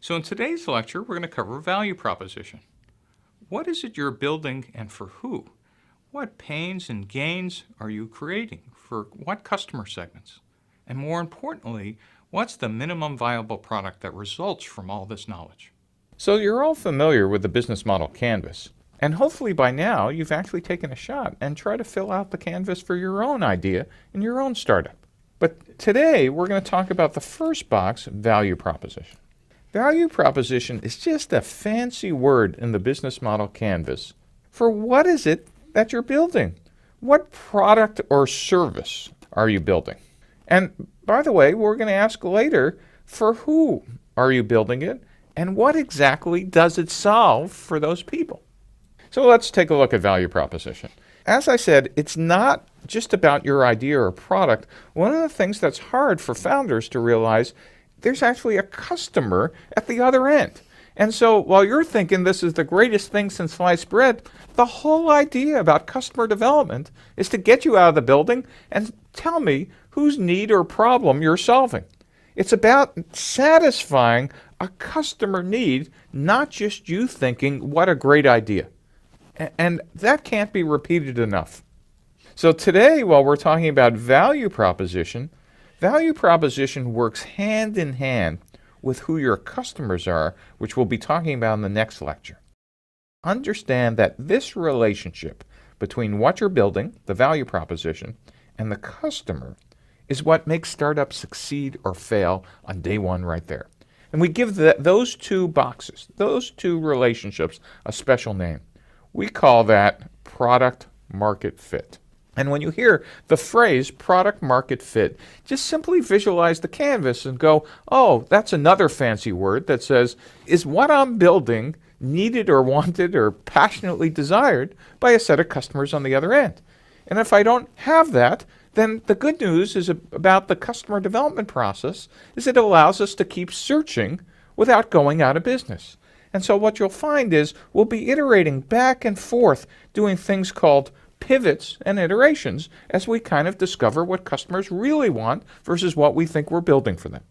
So in today's lecture, we're going to cover value proposition. What is it you're building and for who? What pains and gains are you creating for what customer segments? And more importantly, what's the minimum viable product that results from all this knowledge? So you're all familiar with the business model canvas. And hopefully by now you've actually taken a shot and try to fill out the canvas for your own idea in your own startup. But today we're going to talk about the first box, value proposition. Value proposition is just a fancy word in the business model canvas for what is it that you're building. What product or service are you building? And by the way, we're going to ask later, for who are you building it? And what exactly does it solve for those people? So let's take a look at value proposition. As I said, it's not just about your idea or product. One of the things that's hard for founders to realize, there's actually a customer at the other end. And so while you're thinking this is the greatest thing since sliced bread, the whole idea about customer development is to get you out of the building and tell me whose need or problem you're solving. It's about satisfying a customer need, not just you thinking, what a great idea. And that can't be repeated enough. So today, while we're talking about value proposition works hand in hand with who your customers are, which we'll be talking about in the next lecture. Understand that this relationship between what you're building, the value proposition, and the customer is what makes startups succeed or fail on day one right there. And we give those two boxes, those two relationships, a special name. We call that product market fit. And when you hear the phrase product market fit, just simply visualize the canvas and go, oh, that's another fancy word that says, is what I'm building needed or wanted or passionately desired by a set of customers on the other end? And if I don't have that, then the good news is about the customer development process is it allows us to keep searching without going out of business. And so what you'll find is we'll be iterating back and forth, doing things called pivots and iterations as we kind of discover what customers really want versus what we think we're building for them.